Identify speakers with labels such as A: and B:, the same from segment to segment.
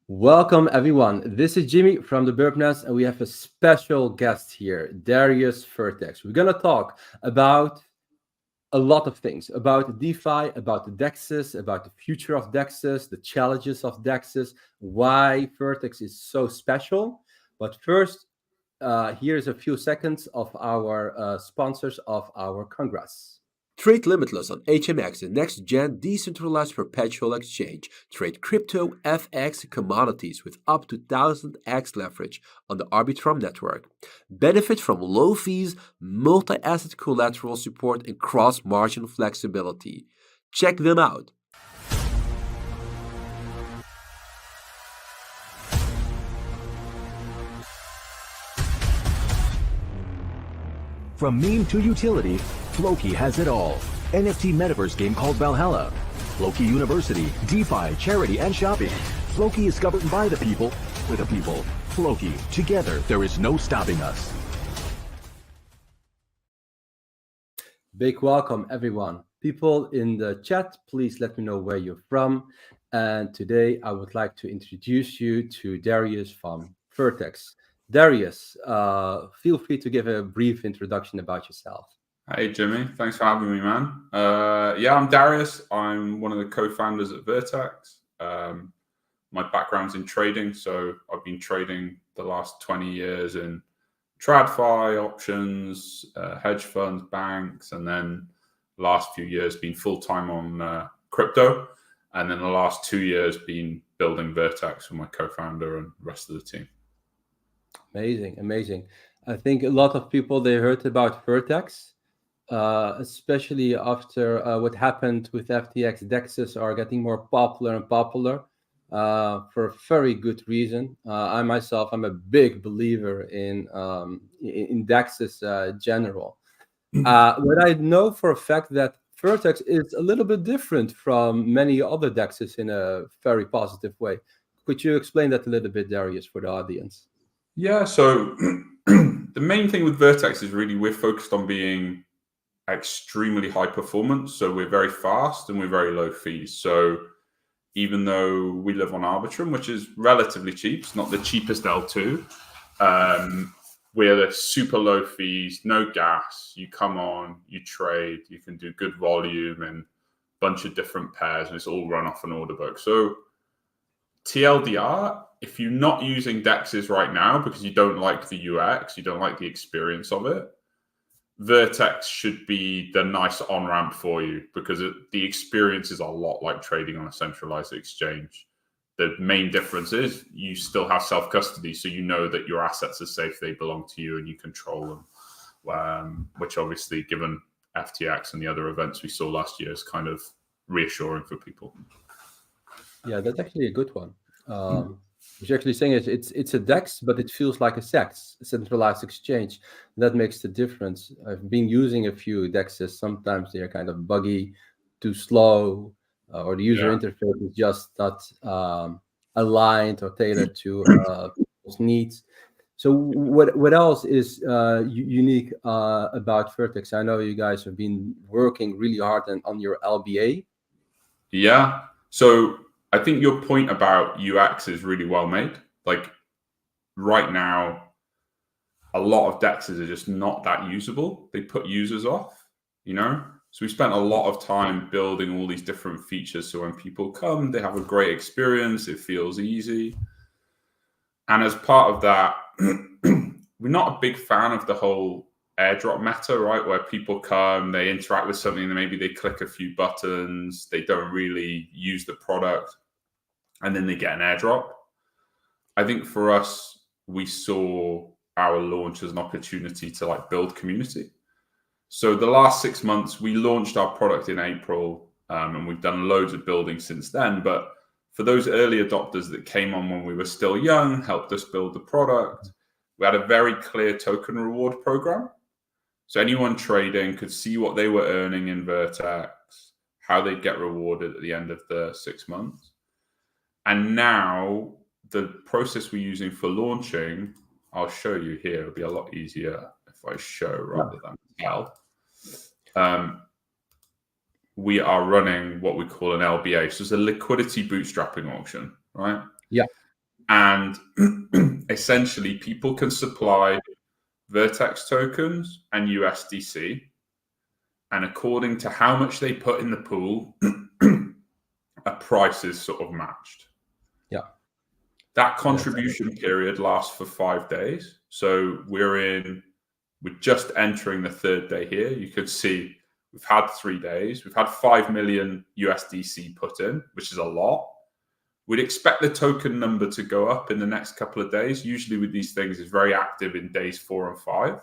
A: Welcome, everyone. This is Jimmy from the Burp Nest, and we have a special guest here, Darius Vertex. We're going to talk about a lot of things about DeFi, about the DEXs, about the future of DEXs, the challenges of DEXs, why Vertex is so special. But first, here's a few seconds of our sponsors of our Congress.
B: Trade limitless on HMX, the next-gen decentralized perpetual exchange. Trade crypto, FX, commodities with up to 1000x leverage on the Arbitrum network. Benefit from low fees, multi-asset collateral support, and cross-margin flexibility. Check them out.
C: From meme to utility, Floki has it all. NFT metaverse game called Valhalla. Floki University, DeFi, charity, and shopping. Floki is governed by the people, for the people. Floki, together, there is no stopping us.
A: Big welcome, everyone. People in the chat, please let me know where you're from. And today I would like to introduce you to Darius from Vertex. Darius, feel free to give a brief introduction about yourself.
D: Hey, Jimmy. Thanks for having me, man. I'm Darius. I'm one of the co-founders at Vertex. My background's in trading, so I've been trading the last 20 years in TradFi, options, hedge funds, banks, and then the last few years been full-time on crypto. And then the last 2 years been building Vertex with my co-founder and the rest of the team.
A: Amazing. I think a lot of people, they heard about Vertex, especially after what happened with FTX. DEXs are getting more popular and popular for a very good reason. I myself, I'm a big believer in DEXs general. But I know for a fact that Vertex is a little bit different from many other DEXs in a very positive way. Could you explain that a little bit, Darius, for the audience?
D: Yeah, so the main thing with Vertex is really we're focused on being extremely high performance. So we're very fast and we're very low fees. So even though we live on Arbitrum, which is relatively cheap, it's not the cheapest L2, we're the super low fees, no gas. You come on, you trade, you can do good volume and a bunch of different pairs, and it's all run off an order book. So TLDR, if you're not using DEXs right now because you don't like the UX, you don't like the experience of it, Vertex should be the nice on-ramp for you because the experience is a lot like trading on a centralized exchange. The main difference is you still have self-custody, so you know that your assets are safe, they belong to you, and you control them, which obviously, given FTX and the other events we saw last year, is kind of reassuring for people.
A: Yeah, that's actually a good one. What you're actually saying is it's a DEX, but it feels like a SEX, a centralized exchange. That makes the difference. I've been using a few DEXs. Sometimes they are kind of buggy, too slow, or the user interface is just not aligned or tailored to people's needs. So what else is unique about Vertex? I know you guys have been working really hard on your LBA.
D: Yeah. So I think your point about UX is really well made. Like right now, a lot of DEXs are just not that usable. They put users off, So we spent a lot of time building all these different features. So when people come, they have a great experience. It feels easy. And as part of that, we're not a big fan of the whole airdrop meta, right? Where people come, they interact with something, and maybe they click a few buttons, they don't really use the product, and then they get an airdrop. I think for us, we saw our launch as an opportunity to build community. So the last 6 months, we launched our product in April, and we've done loads of building since then. But for those early adopters that came on when we were still young, helped us build the product, we had a very clear token reward program. So anyone trading could see what they were earning in Vertex, how they'd get rewarded at the end of the 6 months. And now the process we're using for launching, I'll show you here. It'll be a lot easier if I show rather than tell. We are running what we call an LBA. So it's a liquidity bootstrapping auction, right?
A: Yeah.
D: And essentially, people can supply Vertex tokens and USDC. And according to how much they put in the pool, a price is sort of matched.
A: Yeah.
D: That contribution period lasts for 5 days. So we're just entering the third day here. You could see we've had 3 days. We've had 5 million USDC put in, which is a lot. We'd expect the token number to go up in the next couple of days. Usually with these things, it's very active in days 4 and 5.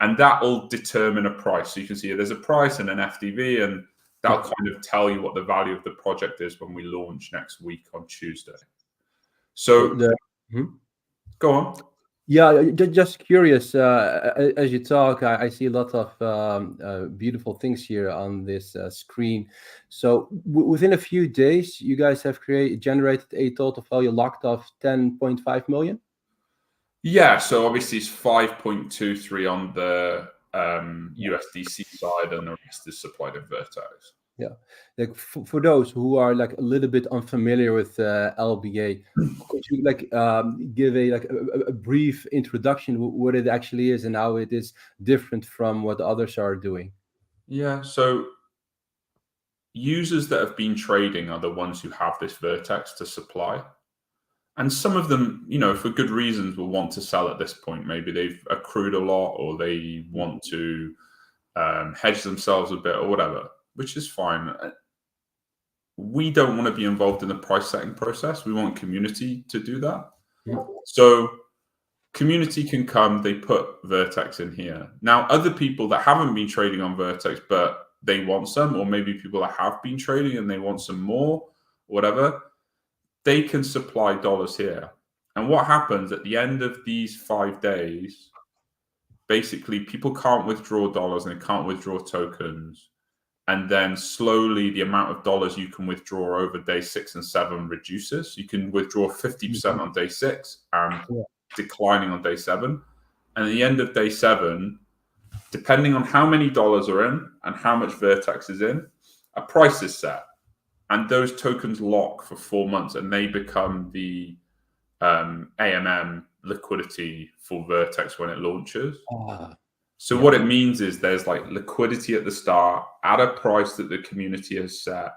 D: And that will determine a price. So you can see there's a price and an FDV, and that'll kind of tell you what the value of the project is when we launch next week on Tuesday. So go on.
A: Yeah, just curious. As you talk, I see a lot of beautiful things here on this screen. So within a few days, you guys have generated a total value locked of 10.5 million.
D: Yeah, so obviously it's 5.23 on the USDC side, and the rest is supplied in Vertex.
A: Yeah, like for those who are like a little bit unfamiliar with LBA, could you like give a brief introduction what it actually is and how it is different from what others are doing?
D: Yeah, so users that have been trading are the ones who have this Vertex to supply. And some of them, for good reasons, will want to sell at this point. Maybe they've accrued a lot, or they want to hedge themselves a bit, or whatever, which is fine. We don't want to be involved in the price setting process. We want community to do that.
A: Yeah.
D: So community can come, they put Vertex in here. Now, other people that haven't been trading on Vertex, but they want some, or maybe people that have been trading and they want some more, whatever, they can supply dollars here. And what happens at the end of these 5 days, basically people can't withdraw dollars and they can't withdraw tokens. And then slowly the amount of dollars you can withdraw over day 6 and 7 reduces. You can withdraw 50% on day 6 and declining on day 7. And at the end of day 7, depending on how many dollars are in and how much Vertex is in, a price is set. And those tokens lock for 4 months, and they become the AMM liquidity for Vertex when it launches. So what it means is there's like liquidity at the start at a price that the community has set,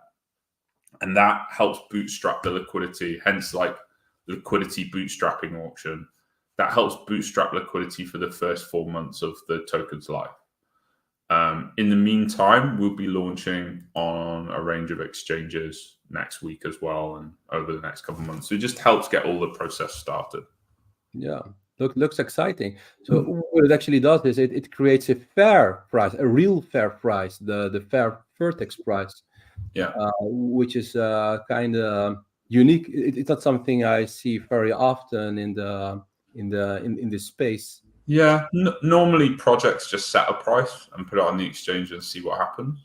D: and that helps bootstrap the liquidity, hence like liquidity bootstrapping auction. That helps bootstrap liquidity for the first 4 months of the token's life. In the meantime, we'll be launching on a range of exchanges next week as well, and over the next couple of months. So it just helps get all the process started.
A: Yeah, looks exciting. So what it actually does is it creates a fair price, a real fair price, the fair Vertex price.
D: Yeah,
A: which is kind of unique. It's not something I see very often in this space.
D: Yeah, normally projects just set a price and put it on the exchange and see what happens.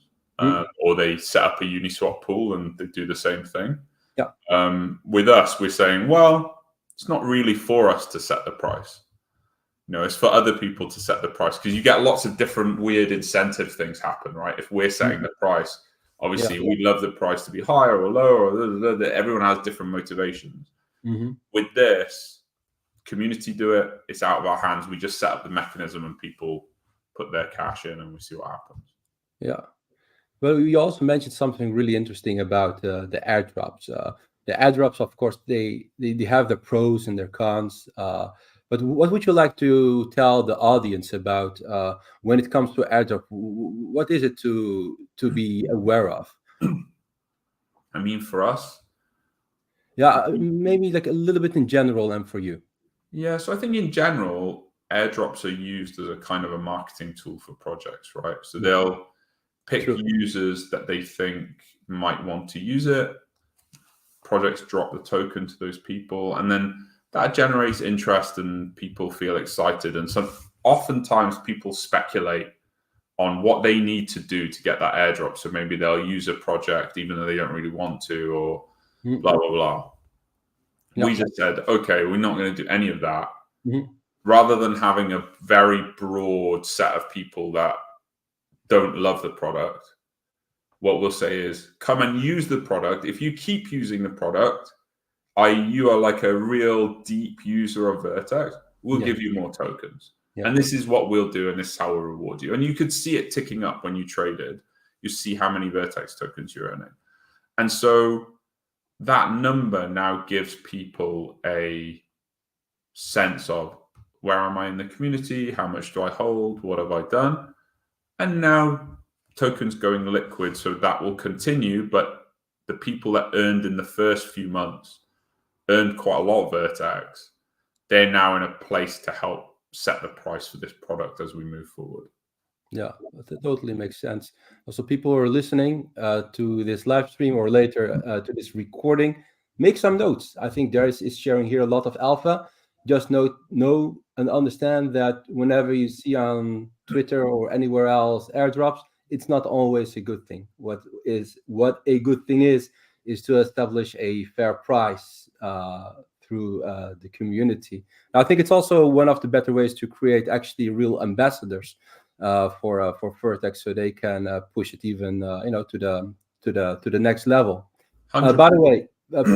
D: Or they set up a Uniswap pool and they do the same thing.
A: Yeah.
D: With us, we're saying, well, it's not really for us to set the price. It's for other people to set the price, because you get lots of different weird incentive things happen, right? If we're setting the price, obviously we'd love the price to be higher or lower, or everyone has different motivations. With this, community do it, it's out of our hands. We just set up the mechanism and people put their cash in and we see what happens.
A: Yeah. Well, you also mentioned something really interesting about the airdrops. The airdrops, of course, they have their pros and their cons. But what would you like to tell the audience about when it comes to airdrop? What is it to be aware of?
D: I mean, for us?
A: Yeah, maybe like a little bit in general and for you.
D: Yeah, so I think in general, airdrops are used as a kind of a marketing tool for projects, right? So they'll pick users that they think might want to use it. Projects drop the token to those people, and then that generates interest and people feel excited. And so oftentimes people speculate on what they need to do to get that airdrop. So maybe they'll use a project even though they don't really want to, or blah, blah, blah. We just said, okay, we're not going to do any of that. Rather than having a very broad set of people that don't love the product, what we'll say is, come and use the product. If you keep using the product, you are like a real deep user of Vertex, we'll give you more tokens. And this is what we'll do, and this is how we'll reward you. And you could see it ticking up when you traded. You see how many Vertex tokens you're earning. And so that number now gives people a sense of, where am I in the community? How much do I hold? What have I done? And now tokens going liquid, so that will continue. But the people that earned in the first few months earned quite a lot of Vertex. They're now in a place to help set the price for this product as we move forward.
A: Yeah, that totally makes sense. Also, people who are listening to this live stream or later to this recording, make some notes. I think Darius is sharing here a lot of alpha. Just know and understand that whenever you see on Twitter or anywhere else airdrops, it's not always a good thing. What a good thing is to establish a fair price through the community. I think it's also one of the better ways to create actually real ambassadors for Vertex, so they can push it even to the next level. By the way,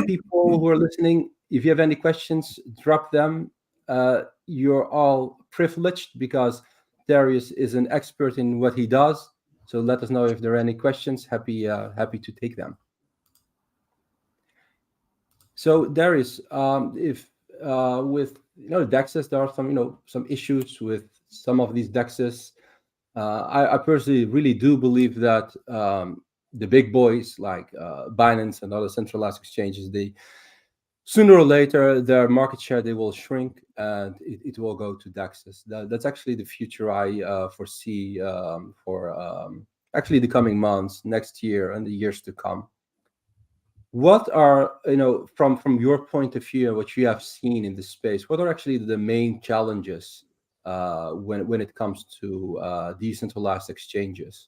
A: people who are listening, if you have any questions, drop them. You're all privileged because Darius is an expert in what he does. So let us know if there are any questions. Happy to take them. So Darius, if with DEXs, there are some issues with some of these DEXs. I personally really do believe that the big boys like Binance and other centralized exchanges, they sooner or later their market share they will shrink and it will go to DEXs. That's actually the future I foresee for actually the coming months, next year, and the years to come. What are, from your point of view and what you have seen in this space, what are actually the main challenges when it comes to decentralized exchanges?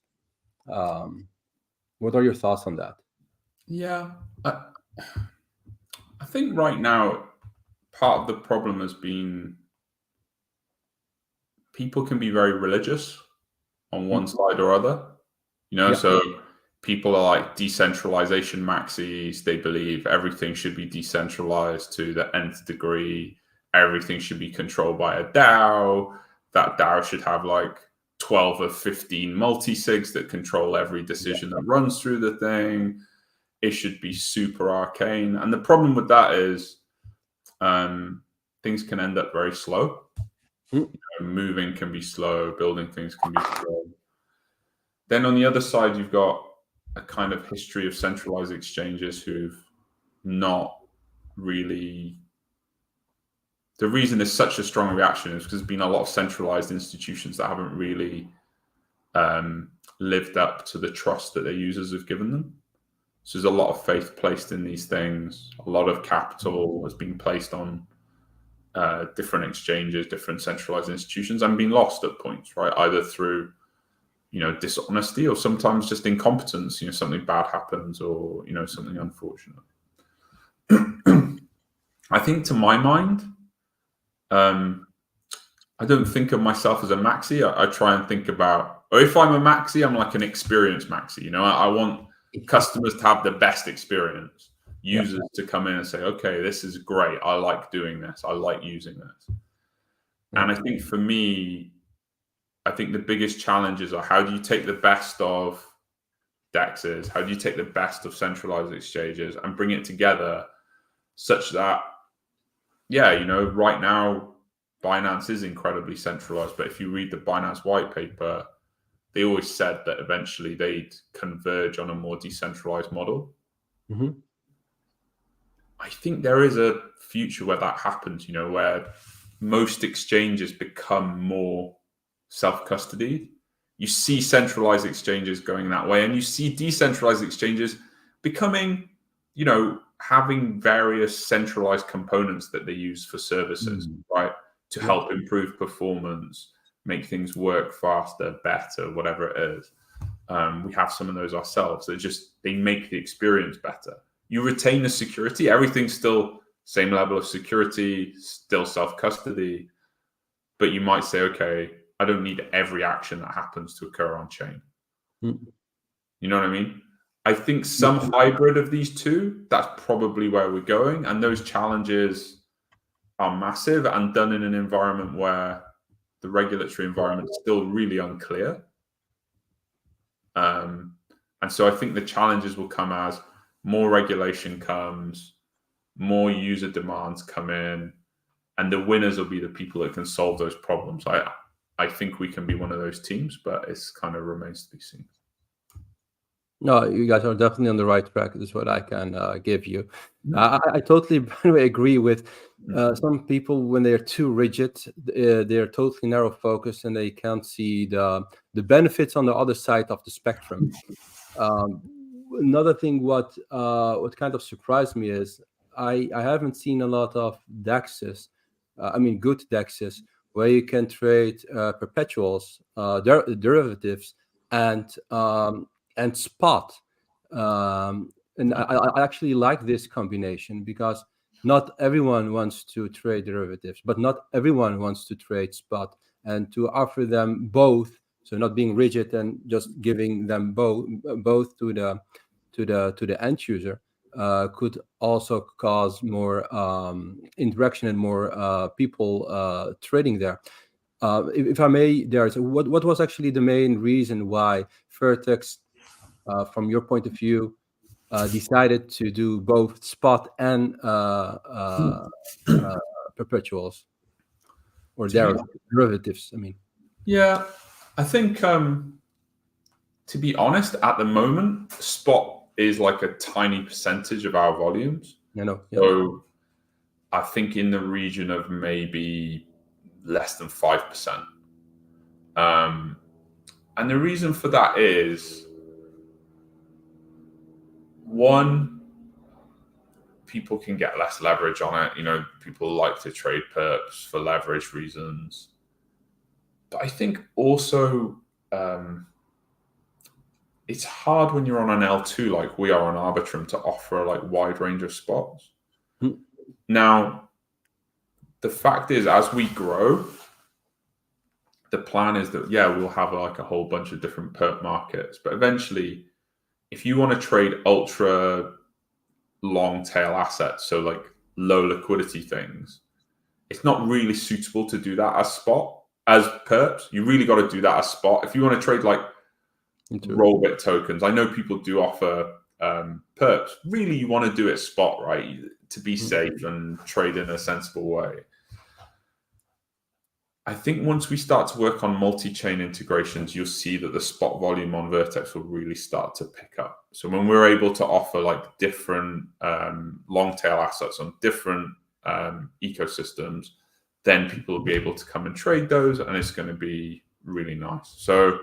A: What are your thoughts on that?
D: Yeah, I think right now part of the problem has been people can be very religious on one side or other, so people are like decentralization maxis. They believe everything should be decentralized to the nth degree. Everything should be controlled by a DAO. That DAO should have like 12 or 15 multi-sigs that control every decision that runs through the thing. It should be super arcane. And the problem with that is things can end up very slow. Moving can be slow. Building things can be slow. Then on the other side, you've got a kind of history of centralized exchanges who've not really... The reason there's such a strong reaction is because there's been a lot of centralized institutions that haven't really lived up to the trust that their users have given them. So there's a lot of faith placed in these things. A lot of capital has been placed on different exchanges, different centralized institutions, and been lost at points, right? Either through dishonesty or sometimes just incompetence. Something bad happens or something unfortunate. I think, to my mind, I don't think of myself as a maxi. I try and think about, or if I'm a maxi, I'm like an experienced maxi. I want customers to have the best experience. Users to come in and say, okay, this is great. I like doing this. I like using this. And I think for me, the biggest challenges are, how do you take the best of DEXs? How do you take the best of centralized exchanges and bring it together such that, right now, Binance is incredibly centralized. But if you read the Binance white paper, they always said that eventually they'd converge on a more decentralized model. I think there is a future where that happens, where most exchanges become more self-custody. You see centralized exchanges going that way, and you see decentralized exchanges becoming, having various centralized components that they use for services, right? To help improve performance, make things work faster, better, whatever it is. We have some of those ourselves. They make the experience better. You retain the security. Everything's still same level of security, still self-custody. But you might say, okay, I don't need every action that happens to occur on chain. You know what I mean? I think some hybrid of these two, that's probably where we're going. And those challenges are massive and done in an environment where the regulatory environment is still really unclear. And so I think the challenges will come as more regulation comes, more user demands come in, and the winners will be the people that can solve those problems. I think we can be one of those teams, but it's kind of remains to be seen.
A: No, you guys are definitely on the right track. This is what I can give you. I totally, by the way, agree with some people when they're too rigid. They're totally narrow focused and they can't see the benefits on the other side of the spectrum. Another thing, what kind of surprised me is I haven't seen a lot of DEXs. Good DEXs where you can trade perpetuals, derivatives, and spot. And I actually like this combination because not everyone wants to trade derivatives, but not everyone wants to trade spot. And to offer them both, so not being rigid and just giving them both to the end user, could also cause more interaction and more people trading there. If I may, what was actually the main reason why Vertex, from your point of view, decided to do both spot and perpetuals or derivatives?
D: Yeah, I think to be honest, at the moment, spot is like a tiny percentage of our volumes. So I think in the region of maybe less than 5%. And the reason for that is, one, people can get less leverage on it. People like to trade perps for leverage reasons. But I think also it's hard when you're on an L2 like we are on Arbitrum to offer a wide range of spots. Now, the fact is, as we grow, the plan is that, we'll have a whole bunch of different perp markets. But eventually, if you want to trade ultra long tail assets, so low liquidity things, it's not really suitable to do that as perps. You really got to do that as spot. If you want to trade rollbit tokens, I know people do offer perps. Really, you want to do it spot, right? To be safe and trade in a sensible way. I think once we start to work on multi-chain integrations, you'll see that the spot volume on Vertex will really start to pick up. So when we're able to offer different long tail assets on different ecosystems, then people will be able to come and trade those, and it's going to be really nice. So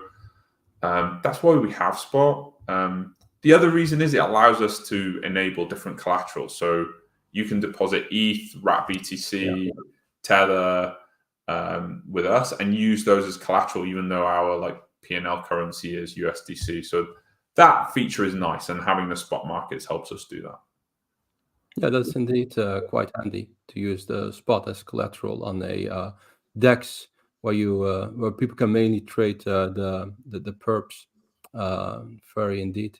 D: that's why we have spot. The other reason is it allows us to enable different collateral. So you can deposit ETH, wrap BTC, Tether with us and use those as collateral, even though our P&L currency is USDC. So that feature is nice, and having the spot markets helps us do that.
A: Yeah, that's indeed quite handy to use the spot as collateral on a DEX where people can mainly trade the perps. Very indeed.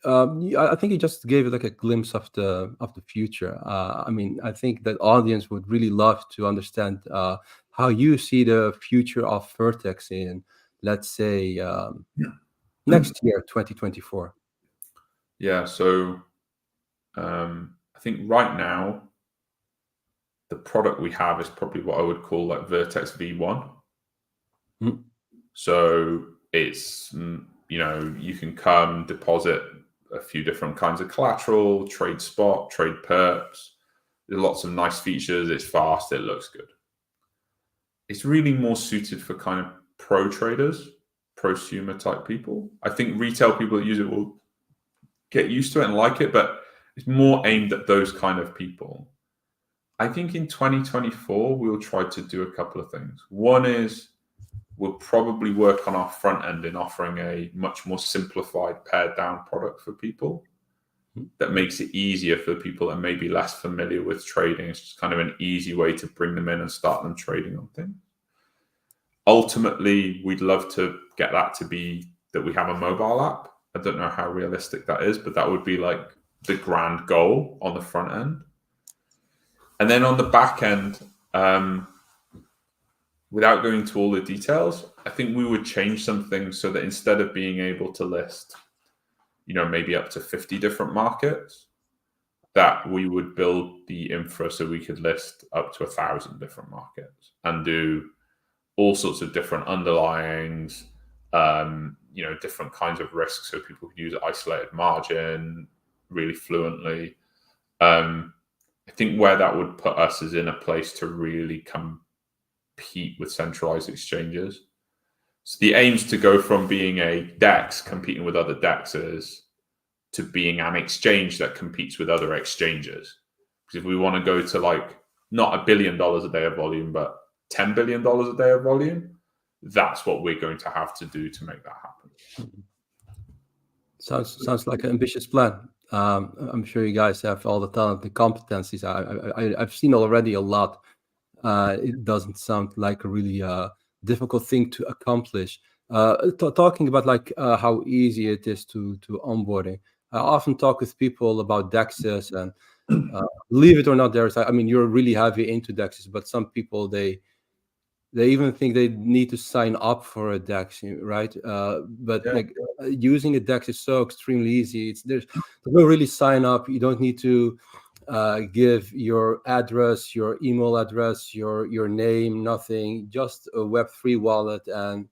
A: I think you just gave it a glimpse of the future. I think that audience would really love to understand how you see the future of Vertex in, let's say, next year, 2024.
D: Yeah. So I think right now the product we have is probably what I would call Vertex V1. So it's you can come deposit a few different kinds of collateral, trade spot, trade perps. There's lots of nice features. It's fast. It looks good. It's really more suited for kind of pro traders, prosumer type people. I think retail people that use it will get used to it and like it, but it's more aimed at those kind of people. I think in 2024, we'll try to do a couple of things. One is we'll probably work on our front end in offering a much more simplified pared down product for people that makes it easier for people that may be less familiar with trading. It's just kind of an easy way to bring them in and start them trading on things. Ultimately, we'd love to get that to be that we have a mobile app I don't know how realistic that is, but that would be like the grand goal on the front end. And then on the back end, without going into all the details, I think we would change some things so that instead of being able to list, maybe up to 50 different markets, that we would build the infra so we could list up to 1,000 different markets and do all sorts of different underlyings, different kinds of risks so people can use isolated margin really fluently. I think where that would put us is in a place to really compete with centralized exchanges. So the aim is to go from being a DEX competing with other DEXs to being an exchange that competes with other exchanges. Because if we want to go to like not $1 billion a day of volume, but $10 billion a day of volume, that's what we're going to have to do to make that happen.
A: Sounds like an ambitious plan. I'm sure you guys have all the talent and competencies. I've seen already a lot. It doesn't sound like a really difficult thing to accomplish. Talking about like how easy it is to onboarding. I often talk with people about DEXs, and believe it or not, you're really heavy into DEXs, but some people they even think they need to sign up for a DEX, right? Using a DEX is so extremely easy. There's no really sign up. You don't need to give your address, your email address, your name, nothing. Just a Web3 wallet, and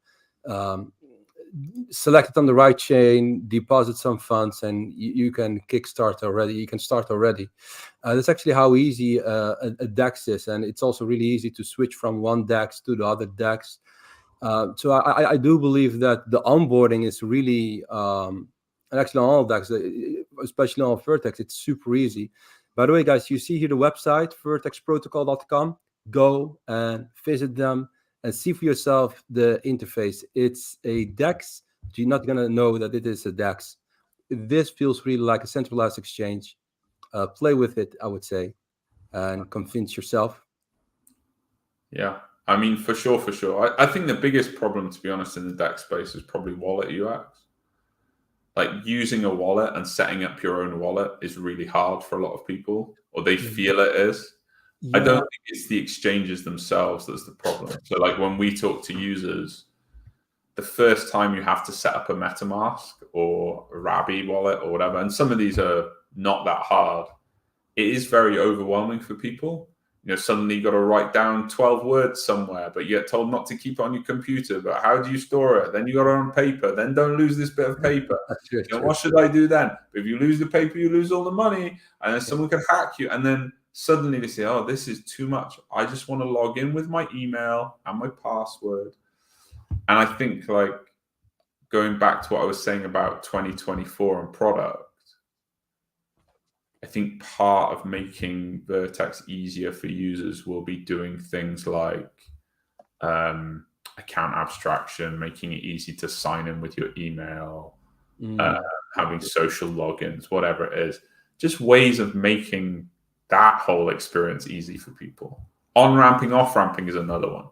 A: select it on the right chain, deposit some funds, and you can kickstart already. You can start already. That's actually how easy a DEX is, and it's also really easy to switch from one DEX to the other DEX. So I do believe that the onboarding is really, and actually on all DEX, especially on Vertex, it's super easy. By the way, guys, you see here the website, vertexprotocol.com. Go and visit them and see for yourself the interface. It's a DEX. You're not going to know that it is a DEX. This feels really like a centralized exchange. Play with it, I would say, and convince yourself.
D: Yeah, for sure. I think the biggest problem, to be honest, in the DEX space is probably wallet UX. Like using a wallet and setting up your own wallet is really hard for a lot of people, or they feel it is. Yeah. I don't think it's the exchanges themselves that's the problem. So like when we talk to users, the first time you have to set up a MetaMask or a Rabby wallet or whatever, and some of these are not that hard, it is very overwhelming for people. Suddenly you got to write down 12 words somewhere, but you get told not to keep it on your computer. But how do you store it? Then you got it on paper. Then don't lose this bit of paper. What should I do then? If you lose the paper, you lose all the money, and then someone can hack you. And then suddenly they say, "Oh, this is too much. I just want to log in with my email and my password." And I think, like, going back to what I was saying about 2024 and product, I think part of making Vertex easier for users will be doing things like account abstraction, making it easy to sign in with your email, having social logins, whatever it is. Just ways of making that whole experience easy for people. On-ramping, off-ramping is another one.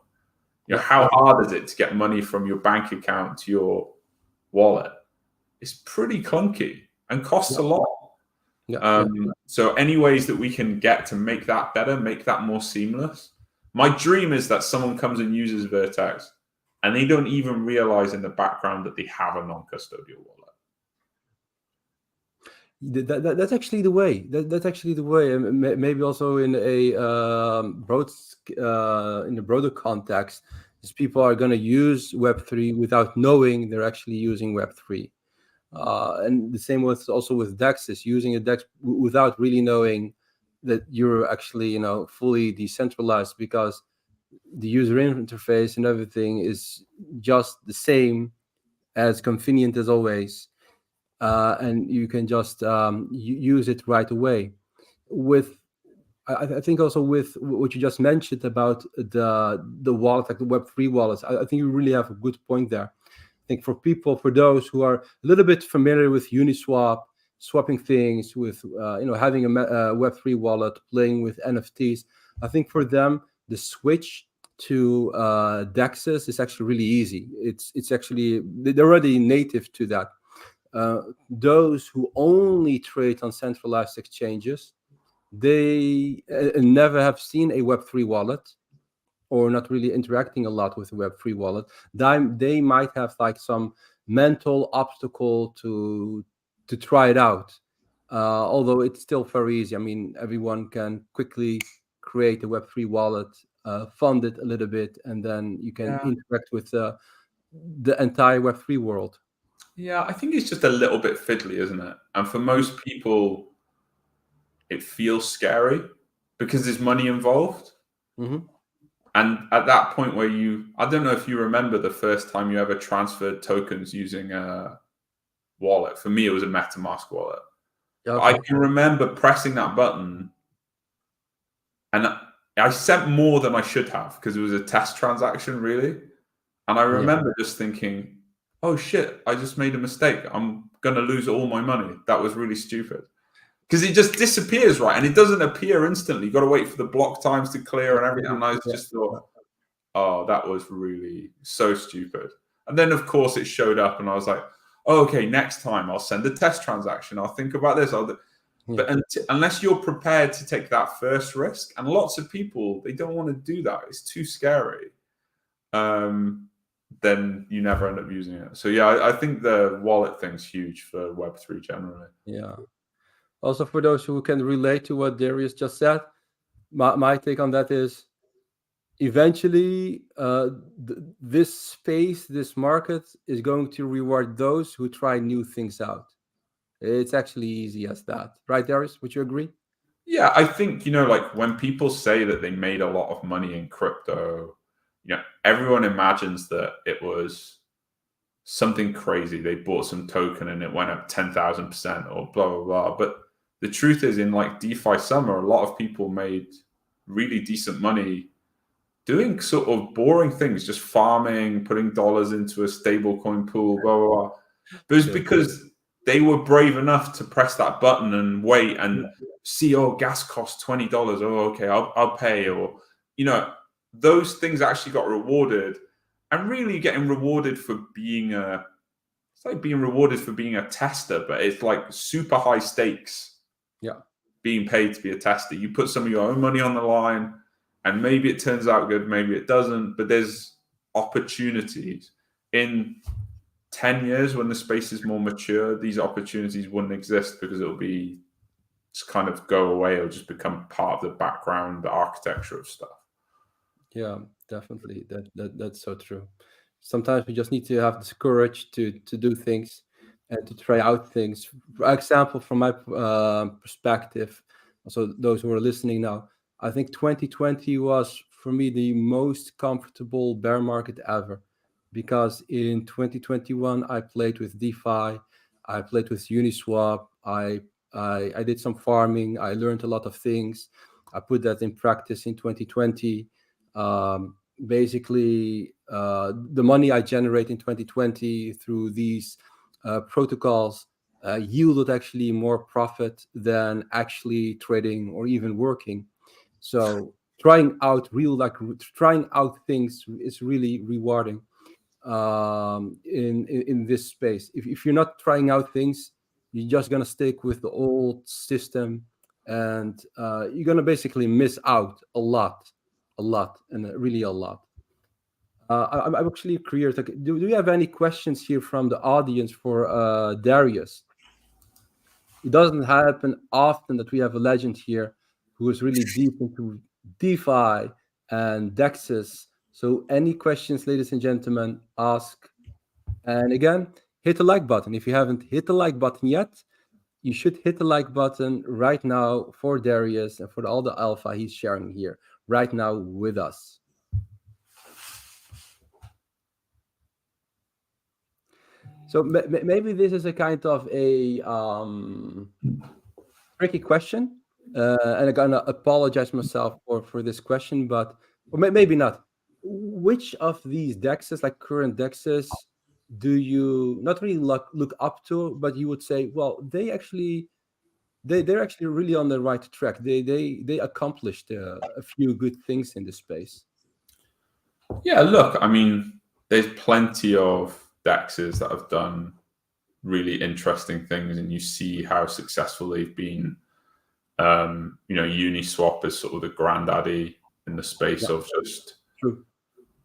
D: How hard is it to get money from your bank account to your wallet? It's pretty clunky and costs a lot. So any ways that we can get to make that better, make that more seamless. My dream is that someone comes and uses Vertex and they don't even realize in the background that they have a non-custodial wallet.
A: That's actually the way. That's actually the way. And maybe also in a broader context, is people are going to use Web3 without knowing they're actually using Web3. And the same also with DEXs, using a DEX without really knowing that you're actually, fully decentralized, because the user interface and everything is just the same, as convenient as always, and you can just use it right away. I think also with what you just mentioned about the wallet, like the Web3 wallets, I think you really have a good point there. I think for those who are a little bit familiar with Uniswap, swapping things with, having a Web3 wallet, playing with NFTs, I think for them, the switch to DEXs is actually really easy. It's actually, they're already native to that. those who only trade on centralized exchanges, they never have seen a Web3 wallet, or not really interacting a lot with the Web3 wallet. They might have like some mental obstacle to try it out. Although it's still very easy. I mean, everyone can quickly create a Web3 wallet, fund it a little bit, and then you can interact with the entire Web3 world.
D: Yeah, I think it's just a little bit fiddly, isn't it? And for most people, it feels scary because there's money involved.
A: Mm-hmm.
D: And at that point where I don't know if you remember the first time you ever transferred tokens using a wallet. For me, it was a MetaMask wallet.
A: Okay.
D: I can remember pressing that button, and I sent more than I should have because it was a test transaction, really. And I remember just thinking, oh shit, I just made a mistake. I'm going to lose all my money. That was really stupid. Because it just disappears, right? And it doesn't appear instantly. You've got to wait for the block times to clear and everything. And I just thought, oh, that was really so stupid. And then, of course, it showed up and I was like, oh, okay, next time I'll send a test transaction. I'll think about this. But unless you're prepared to take that first risk, and lots of people, they don't want to do that. It's too scary. Then you never end up using it. So, yeah, I think the wallet thing's huge for Web3 generally.
A: Yeah. Also, for those who can relate to what Darius just said, my take on that is eventually this space, this market is going to reward those who try new things out. It's actually easy as that. Right, Darius? Would you agree?
D: Yeah, I think, like when people say that they made a lot of money in crypto, everyone imagines that it was something crazy. They bought some token and it went up 10,000% or blah, blah, blah. But the truth is, in like DeFi summer, a lot of people made really decent money doing sort of boring things, just farming, putting dollars into a stable coin pool, blah, blah, blah. But it's because they were brave enough to press that button and wait and see, oh, gas costs $20. Oh, okay, I'll pay. Or, those things actually got rewarded, and really getting rewarded for being it's like being rewarded for being a tester, but it's like super high stakes.
A: Yeah.
D: Being paid to be a tester. You put some of your own money on the line, and maybe it turns out good, maybe it doesn't, but there's opportunities. In 10 years, when the space is more mature, these opportunities wouldn't exist because it'll be just kind of go away. It'll just become part of the background, the architecture of stuff.
A: Yeah, definitely. That's so true. Sometimes we just need to have this courage to do things and to try out things. For example, from my perspective, also those who are listening now, I think 2020 was for me the most comfortable bear market ever, because in 2021 I played with DeFi, I played with Uniswap, I did some farming, I learned a lot of things. I put that in practice in 2020. Basically, the money I generate in 2020 through these protocols yielded actually more profit than actually trading or even working. So trying out things is really rewarding in this space. If you're not trying out things, you're just gonna stick with the old system, and you're gonna basically miss out a lot, and really a lot. I'm actually curious. Like, do you have any questions here from the audience for Darius? It doesn't happen often that we have a legend here who is really deep into DeFi and DEXs. So any questions, ladies and gentlemen, ask. And again, hit the like button. If you haven't hit the like button yet, you should hit the like button right now for Darius and for all the alpha he's sharing here right now with us. So maybe this is a kind of a tricky question, and I'm gonna apologize myself for this question, but or maybe not. Which of these DEXs, like current DEXs, do you not really look up to, but you would say, well, they're actually really on the right track. They accomplished a few good things in this space.
D: Yeah, look, I mean, there's plenty of DEXs that have done really interesting things, and you see how successful they've been. Uniswap is sort of the granddaddy in the space of just
A: True.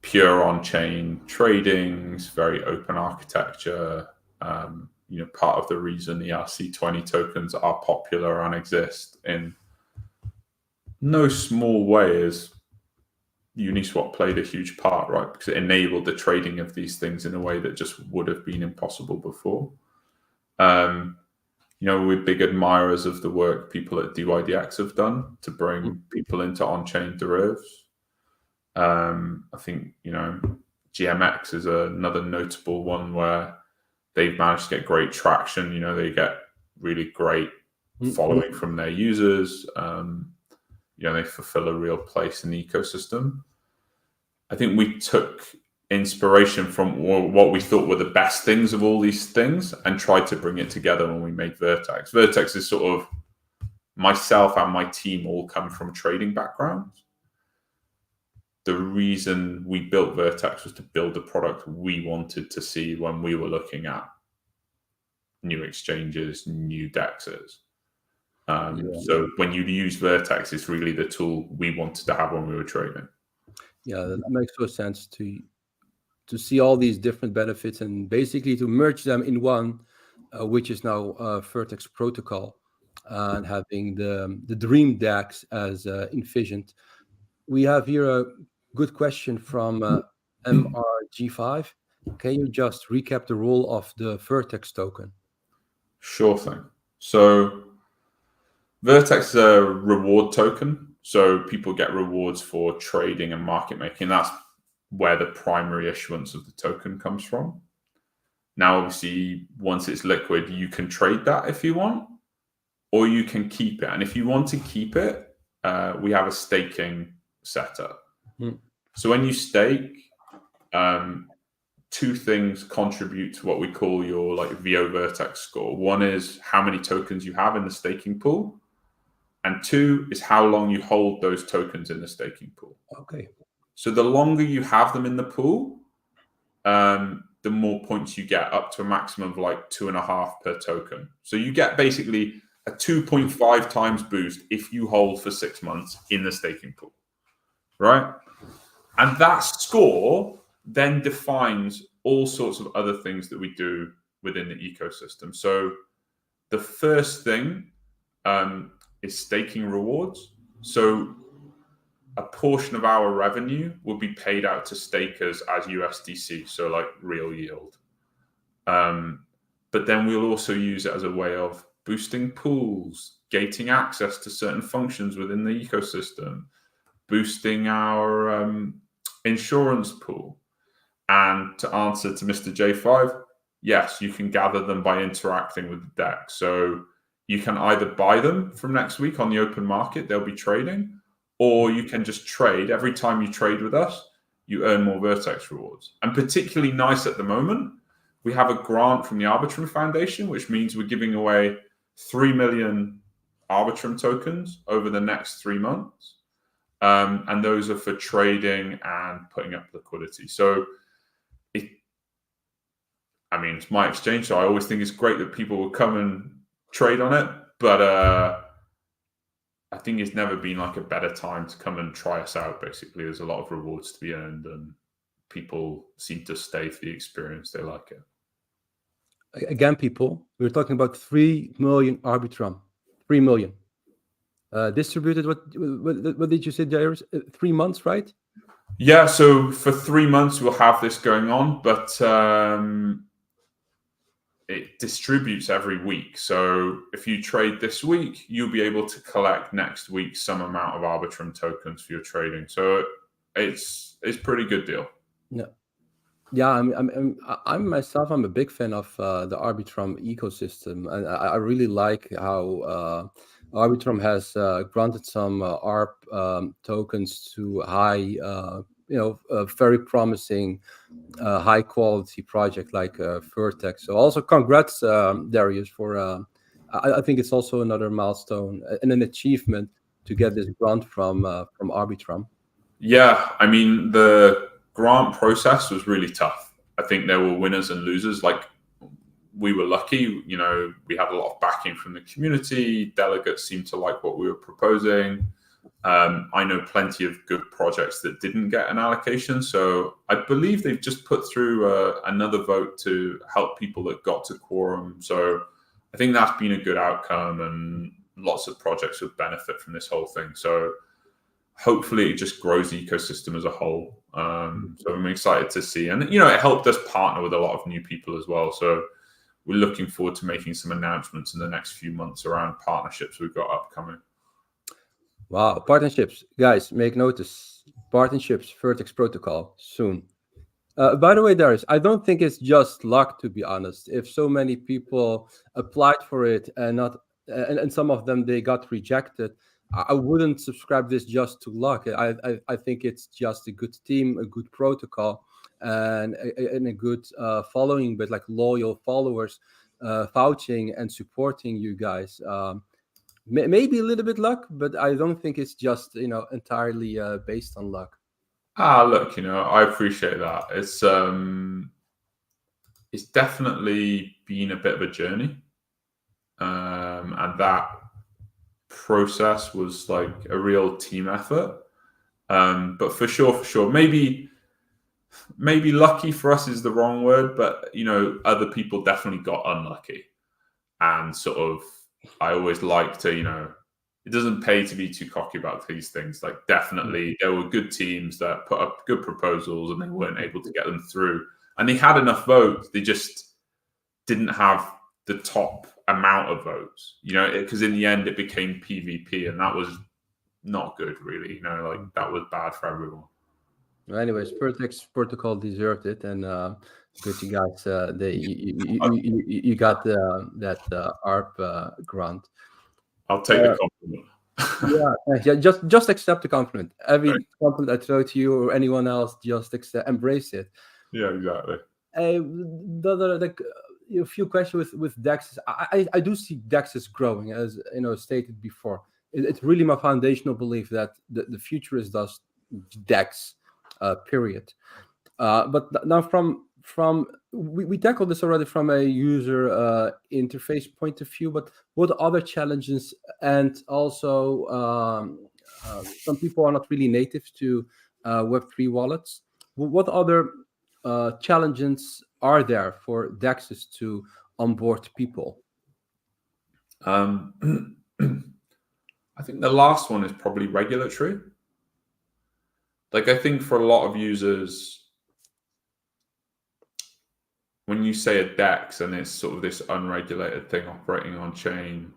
D: pure on-chain trading, very open architecture. Part of the reason ERC20 tokens are popular and exist in no small way is Uniswap played a huge part, right? Because it enabled the trading of these things in a way that just would have been impossible before. We're big admirers of the work people at DYDX have done to bring people into on-chain derivatives. I think, GMX is another notable one where they've managed to get great traction. They get really great following from their users. They fulfill a real place in the ecosystem. I think we took inspiration from what we thought were the best things of all these things and tried to bring it together when we made Vertex. Vertex is sort of myself and my team all come from trading backgrounds. The reason we built Vertex was to build the product we wanted to see when we were looking at new exchanges, new DEXs. So when you use Vertex, it's really the tool we wanted to have when we were trading.
A: Yeah, that makes no sense to see all these different benefits and basically to merge them in one, which is now Vertex Protocol, and having the Dream DEX as envisioned. We have here a good question from MRG5. Can you just recap the role of the Vertex token?
D: Sure thing. So Vertex is a reward token. So people get rewards for trading and market making. That's where the primary issuance of the token comes from. Now, obviously, once it's liquid, you can trade that if you want, or you can keep it. And if you want to keep it, we have a staking setup. So when you stake, two things contribute to what we call your VO Vertex score. One is how many tokens you have in the staking pool, and two is how long you hold those tokens in the staking pool.
A: Okay.
D: So the longer you have them in the pool, the more points you get, up to a maximum of 2.5 per token. So you get basically a 2.5 times boost if you hold for 6 months in the staking pool, right? And that score then defines all sorts of other things that we do within the ecosystem. So the first thing is staking rewards. So a portion of our revenue will be paid out to stakers as USDC, so real yield. But then we'll also use it as a way of boosting pools, gating access to certain functions within the ecosystem, boosting our insurance pool. And to answer to Mr. J5, yes, you can gather them by interacting with the DEX. So you can either buy them from next week on the open market, they'll be trading, or you can just trade. Every time you trade with us, you earn more Vertex rewards. And particularly nice at the moment, we have a grant from the Arbitrum Foundation, which means we're giving away 3 million Arbitrum tokens over the next 3 months. And those are for trading and putting up liquidity. So it's my exchange, so I always think it's great that people will come and trade on it. But I think it's never been a better time to come and try us out, basically. There's a lot of rewards to be earned, and people seem to stay for the experience. They like it.
A: Again, people, we're talking about 3 million Arbitrum. 3 million. Distributed, what did you say, Jairus? 3 months, right?
D: Yeah, so for 3 months we'll have this going on, but it distributes every week. So if you trade this week, you'll be able to collect next week some amount of Arbitrum tokens for your trading. So it's a pretty good deal.
A: Yeah, I'm myself. I'm a big fan of the Arbitrum ecosystem, and I really like how Arbitrum has granted some ARB tokens to high, very promising, high quality project like Vertex. So also congrats, Darius, for. I think it's also another milestone and an achievement to get this grant from Arbitrum.
D: Yeah, the grant process was really tough. I think there were winners and losers. we were lucky. You know, we had a lot of backing from the community. Delegates seemed to like what we were proposing. I know plenty of good projects that didn't get an allocation. So I believe they've just put through another vote to help people that got to quorum. So I think that's been a good outcome, and lots of projects would benefit from this whole thing. So hopefully it just grows the ecosystem as a whole. So I'm excited to see. And, you know, it helped us partner with a lot of new people as well. So we're looking forward to making some announcements in the next few months around partnerships we've got upcoming.
A: Wow, partnerships. Guys, make notice. Partnerships, Vertex Protocol, soon. By the way, Darius, I don't think it's just luck, to be honest. If so many people applied for it and and some of them, they got rejected, I wouldn't subscribe this just to luck. I think it's just a good team, a good protocol, and a good following, but like loyal followers vouching and supporting you guys. Maybe a little bit luck, but I don't think it's just, you know, entirely based on luck.
D: Look, you know, I appreciate that. It's definitely been a bit of a journey, and that process was like a real team effort. But for sure, maybe lucky for us is the wrong word, but you know, other people definitely got unlucky, and sort of. I always like to, you know, it doesn't pay to be too cocky about these things. Like, definitely, there were good teams that put up good proposals and they weren't able to get them through. And they had enough votes. They just didn't have the top amount of votes, you know, because in the end it became PvP, and that was not good, really. You know, like, that was bad for everyone.
A: Well, anyways, Vertex Protocol deserved it, and good you guys. You got that ARP grant.
D: I'll take the compliment.
A: Yeah, just accept the compliment. Every compliment I throw to you or anyone else, just embrace it.
D: Yeah, exactly.
A: A few questions with DEX. I do see DEX is growing, as you know, stated before. It's really my foundational belief that the future is thus DEX. Period. But now from we tackled this already from a user interface point of view, but what other challenges, and also some people are not really native to Web3 wallets. What other challenges are there for DEXs to onboard people?
D: I think the last one is probably regulatory. Like, I think for a lot of users, when you say a DEX and it's sort of this unregulated thing operating on chain,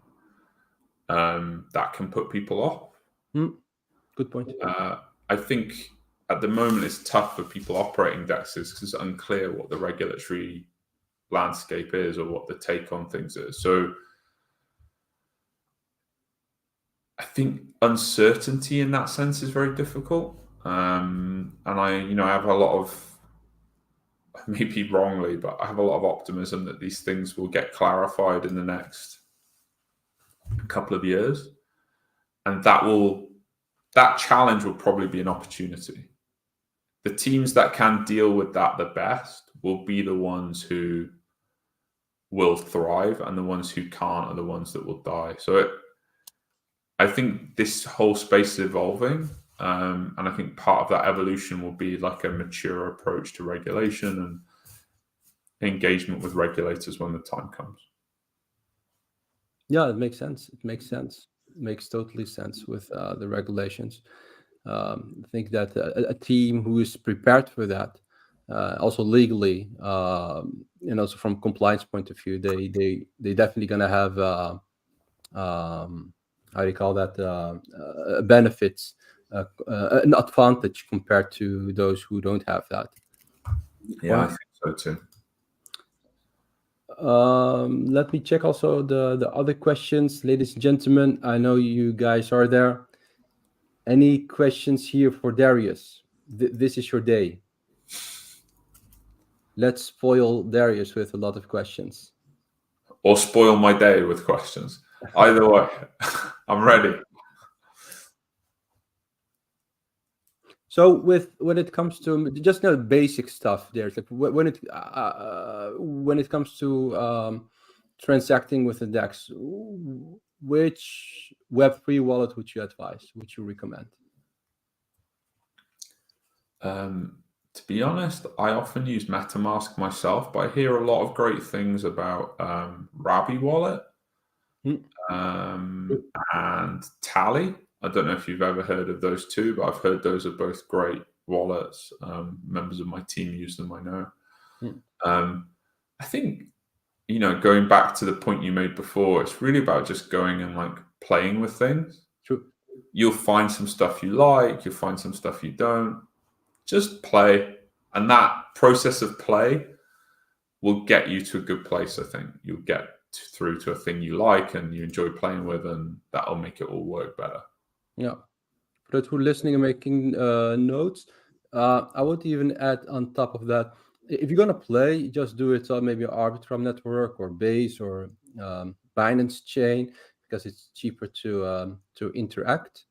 D: that can put people off.
A: Good point.
D: I think at the moment it's tough for people operating DEXs because it's unclear what the regulatory landscape is or what the take on things is. So I think uncertainty in that sense is very difficult. And I have a lot of, maybe wrongly, but I have a lot of optimism that these things will get clarified in the next couple of years. And that challenge will probably be an opportunity. The teams that can deal with that the best will be the ones who will thrive, and the ones who can't are the ones that will die. So I think this whole space is evolving. And I think part of that evolution will be like a mature approach to regulation and engagement with regulators when the time comes.
A: Yeah, it makes sense. It makes totally sense with the regulations. I think that a team who is prepared for that, also legally, and also from compliance point of view, they definitely gonna have how do you call that, benefits. An advantage compared to those who don't have that.
D: Yeah, I think so too.
A: Let me check also the other questions, ladies and gentlemen. I know you guys are there. Any questions here for Darius? This is your day. Let's spoil Darius with a lot of questions.
D: Or spoil my day with questions. Either way, I'm ready.
A: So when it comes to just basic stuff, there's like when it comes to transacting with the DEX, which Web3 wallet would you advise? Would you recommend?
D: To be honest, I often use MetaMask myself, but I hear a lot of great things about Rabi Wallet and Tally. I don't know if you've ever heard of those two, but I've heard those are both great wallets. Members of my team use them, I know. I think, going back to the point you made before, it's really about just going and like playing with things.
A: True.
D: You'll find some stuff you like, you'll find some stuff you don't. Just play. And that process of play will get you to a good place, I think. You'll get through to a thing you like and you enjoy playing with, and that'll make it all work better.
A: Yeah. For those who are listening and making notes, I would even add on top of that, if you're going to play, just do it on maybe Arbitrum network or Base or Binance chain, because it's cheaper to interact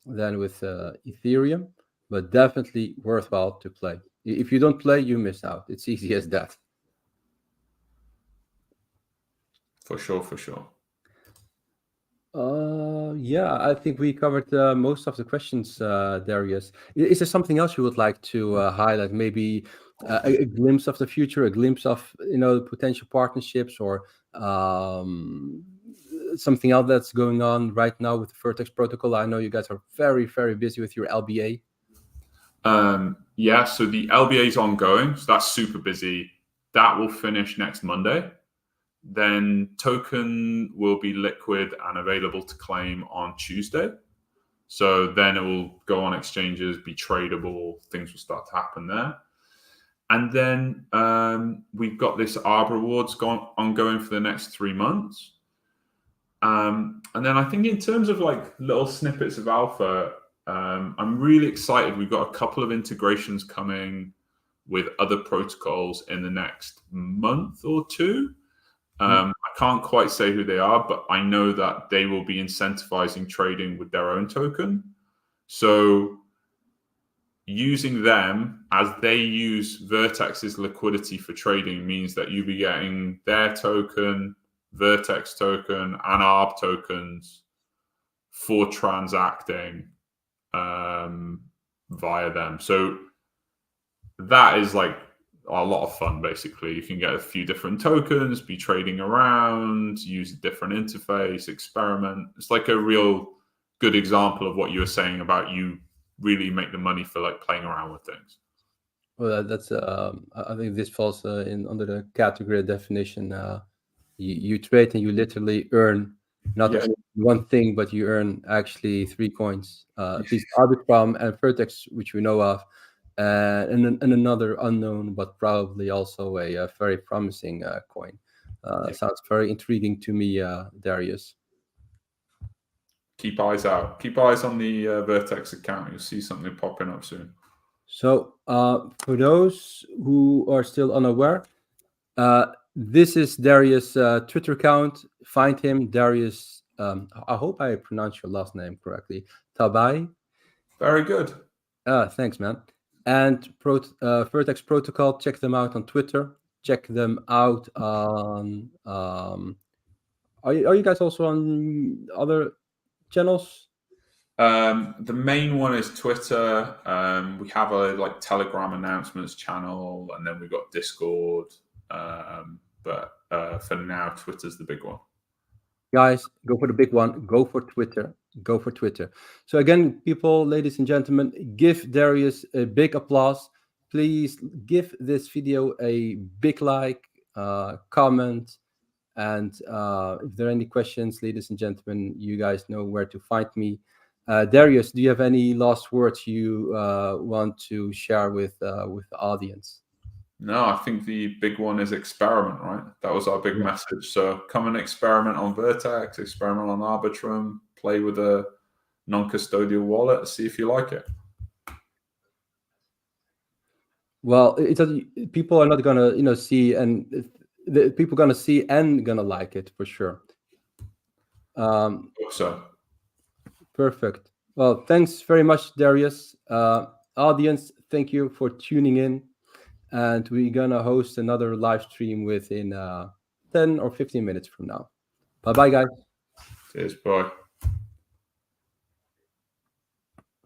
A: than with Ethereum, but definitely worthwhile to play. If you don't play, you miss out. It's easy as that.
D: For sure.
A: Yeah, I think we covered most of the questions, Darius. Is there something else you would like to highlight? Maybe a glimpse of the future, a glimpse of potential partnerships, or something else that's going on right now with the Vertex Protocol? I know you guys are very, very busy with your LBA.
D: Yeah, so the LBA is ongoing, so that's super busy. That will finish next Monday. Then token will be liquid and available to claim on Tuesday. So then it will go on exchanges, be tradable, things will start to happen there. And then we've got this ARB rewards ongoing for the next 3 months. And then I think in terms of like little snippets of alpha, I'm really excited. We've got a couple of integrations coming with other protocols in the next month or two. I can't quite say who they are, but I know that they will be incentivizing trading with their own token. So using them as they use Vertex's liquidity for trading means that you'll be getting their token, Vertex token, and ARB tokens for transacting via them. So that is like a lot of fun. Basically, you can get a few different tokens, be trading around, use a different interface, experiment. It's like a real good example of what you were saying about you really make the money for like playing around with things.
A: Well, that's I think this falls under the category definition. You trade and you literally earn not only one thing, but you earn actually 3 coins, at least Arbitrum and Vertex, which we know of, and another unknown, but probably also a very promising coin. Sounds very intriguing to me, Darius.
D: Keep eyes out. Keep eyes on the Vertex account. You'll see something popping up soon. So
A: for those who are still unaware, this is Darius' Twitter account. Find him, Darius. I hope I pronounced your last name correctly. Tabai.
D: Very good.
A: Thanks, man. And Vertex Protocol. Check them out on Twitter. Check them out on. Are you guys also on other channels?
D: The main one is Twitter. We have a Telegram announcements channel, and then we've got Discord. But for now, Twitter's the big one.
A: Guys, go for the big one. Go for Twitter. Go for Twitter. So again, people, ladies and gentlemen, give Darius a big applause. Please give this video a big like, comment, and if there are any questions, ladies and gentlemen, you guys know where to find me. Darius, do you have any last words you want to share with the audience?
D: No, I think the big one is experiment, right? That was our big message. So come and experiment on Vertex, experiment on Arbitrum, play with a non-custodial wallet, see if you like it.
A: Well, people are not gonna, see, and the people gonna see and gonna like it for sure.
D: So
A: perfect. Well, thanks very much, Darius. audience, thank you for tuning in. And we're gonna host another live stream within 10 or 15 minutes from now. Bye-bye, guys.
D: Cheers, bye.